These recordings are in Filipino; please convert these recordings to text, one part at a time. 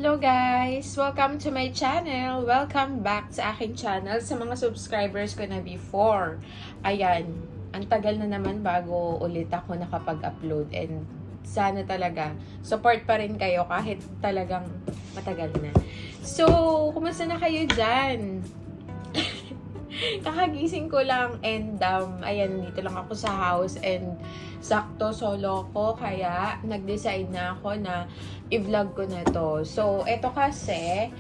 Hello guys! Welcome to my channel! Welcome back sa aking channel sa mga subscribers ko na before. Ayan, ang tagal na naman bago ulit ako nakapag-upload and sana talaga support pa rin kayo kahit talagang matagal na. So, kumusta na kayo dyan? Kakagising ko lang and ayan, dito lang ako sa house and sakto solo ko kaya nag-decide na ako na i-vlog ko na to. So, eto kasi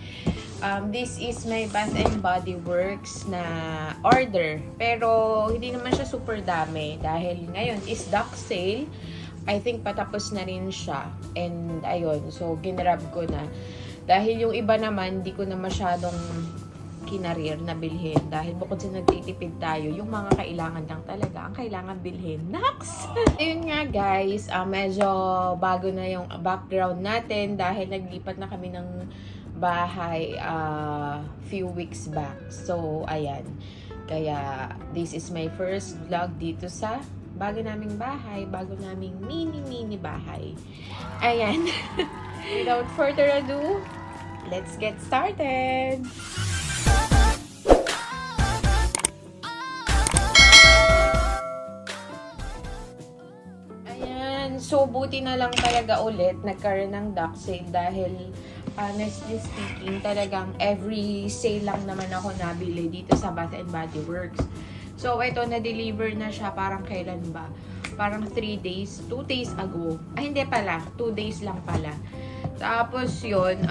this is my Bath and Body Works na order. Pero hindi naman siya super dami dahil ngayon is Duck Sale. I think patapos na rin siya. And ayun, so ginrab ko na. Dahil yung iba naman, di ko na masyadong kinarir na bilhin dahil bukod sa nagtitipid tayo, yung mga kailangan lang talaga ang kailangan bilhin. Naks! Ayun nga guys, medyo bago na yung background natin dahil naglipat na kami ng bahay few weeks back. So, ayan. Kaya, this is my first vlog dito sa bago naming bahay, bago naming mini bahay. Ayan. Without further ado, let's get started! So, buti na lang talaga ulit nagkaroon ng Duck Sale dahil honestly speaking, talagang every sale lang naman ako nabili dito sa Bath and Body Works. So, ito, na-deliver na siya parang kailan ba? Parang 3 days, 2 days ago. Ay, hindi pala, 2 days lang pala. Tapos yun,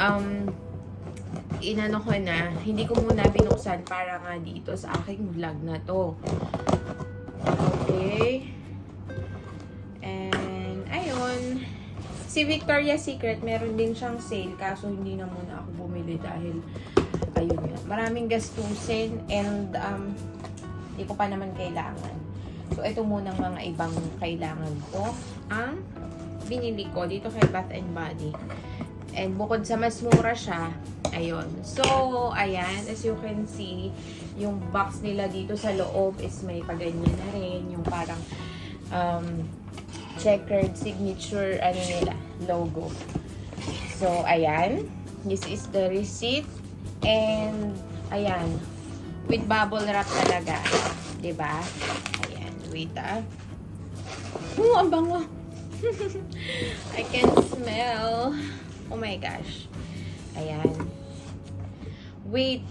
inano ko na, hindi ko muna binuksan para nga dito sa aking vlog na to. Okay. Si Victoria's Secret, meron din siyang sale, kaso hindi na muna ako bumili dahil, ayun nga, maraming gastusin and hindi ko pa naman kailangan. So, ito munang mga ibang kailangan ko ang binili ko dito kay Bath and Body. And bukod sa mas mura siya, ayun. So, ayan, as you can see, yung box nila dito sa loob is may paganyan na rin, yung parang, checkered signature nila logo. So ayan, this is the receipt and ayan, with bubble wrap talaga, 'di ba? Ayan, wait ang bango. I can smell. Oh my gosh. Ayan. Wait.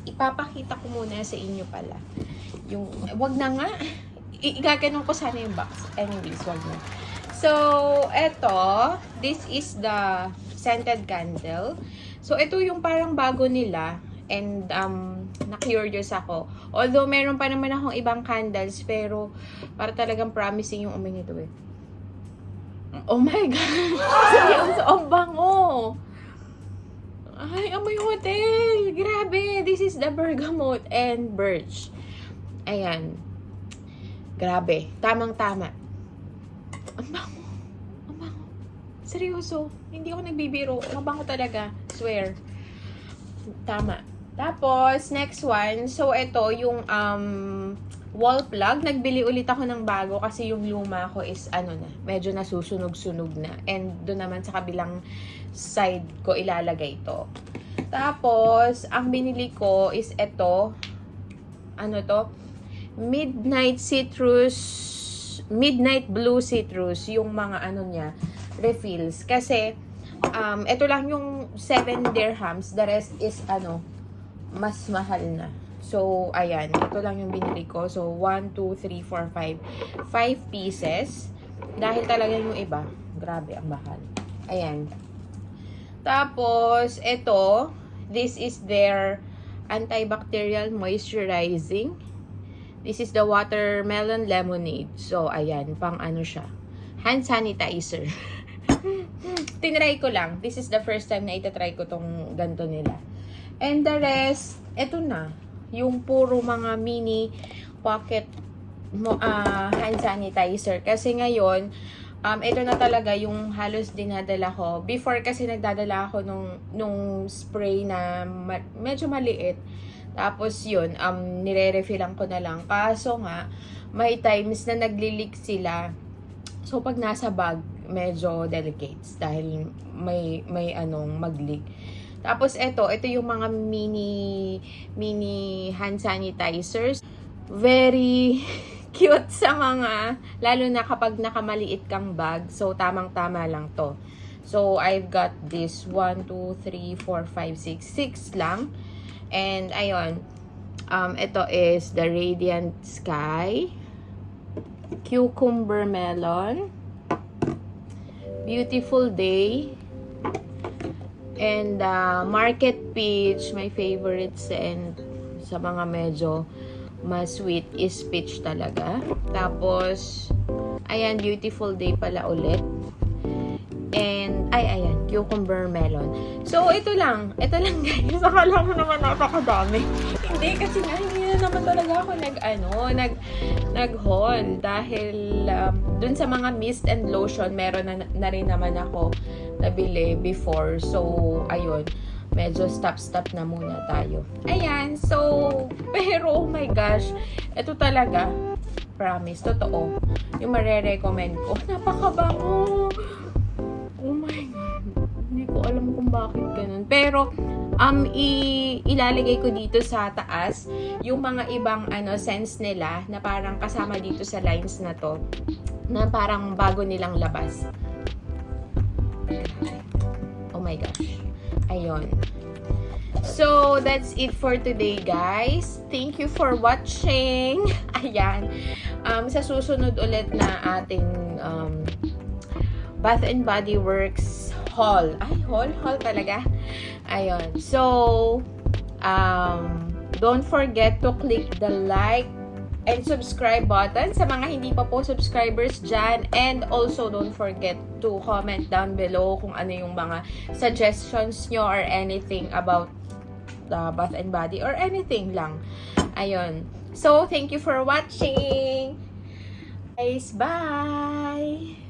Ipapakita ko muna sa inyo pala. Yung wag na nga. Igaganon ko sana yung box. Anyways, wag na. So, eto, this is the scented candle. So, ito yung parang bago nila. And, na-curious ako. Although, meron pa naman akong ibang candles, pero, para talagang promising yung amoy nito eh. Oh my God! Seryoso, ang bango! Ay, amoy hotel! Grabe! This is the bergamot and birch. Ayan. Grabe. Tamang-tama. Ang bango. Ang bango. Seryoso. Hindi ako nagbibiro. Mabango talaga. Swear. Tama. Tapos, next one. So, ito, yung wall plug. Nagbili ulit ako ng bago kasi yung luma ko is, medyo nasusunog-sunog na. And doon naman sa kabilang side ko ilalagay ito. Tapos, ang binili ko is ito. Ano to? Midnight Blue Citrus, yung mga niya, refills. Kasi, ito lang yung 7 dirhams, the rest is, mas mahal na. So, ayan, ito lang yung binili ko. So, 1, 2, 3, 4, 5. 5 pieces. Dahil talaga yung iba, grabe, ang mahal. Ayan. Tapos, ito, this is their antibacterial moisturizing. This is the watermelon lemonade. So, ayan, pang siya. Hand sanitizer. Tinry ko lang. This is the first time na itatry ko tong ganito nila. And the rest, eto na. Yung puro mga mini pocket hand sanitizer. Kasi ngayon, ito na talaga yung halos dinadala ko. Before kasi nagdadala ako nung spray na medyo maliit. Tapos yun, nire-refillan ko na lang. Kaso nga, may times na nagli-leak sila. So, pag nasa bag, medyo delicates dahil may anong mag-leak. Tapos ito yung mga mini hand sanitizers. Very cute sa mga, lalo na kapag nakamaliit kang bag. So, tamang-tama lang to. So, I've got this 1, 2, 3, 4, 5, 6. 6 lang. And, ayun. Ito is the Radiant Sky. Cucumber Melon. Beautiful Day. And, Market Peach. My favorites. And, sa mga medyo mas sweet is peach talaga. Tapos, ayan, Beautiful Day pala ulit. And, ayan, Cucumber Melon. So, ito lang guys. Akala mo naman napakadami. Hindi, kasi nga, hindi na naman talaga ako nag-haul. Dahil, dun sa mga mist and lotion, meron na rin naman ako nabili before. So, ayun. Medyo stop na muna tayo. Ayan. So, pero, oh my gosh. Ito talaga. Promise. Totoo. Yung marirecommend ko. Napakabango. Oh my God. Hindi ko alam kung bakit ganun. Pero, ilalagay ko dito sa taas yung mga ibang scents nila na parang kasama dito sa lines na to. Na parang bago nilang labas. Oh my gosh. Ayun. So, that's it for today, guys. Thank you for watching. Ayan. Sa susunod ulit na ating Bath and Body Works haul. Ay, haul talaga. Ayun. So, don't forget to click the like and subscribe button sa mga hindi pa po subscribers dyan. And also, don't forget to comment down below kung ano yung mga suggestions nyo or anything about the Bath and Body or anything lang. Ayun. So, thank you for watching. Guys, bye!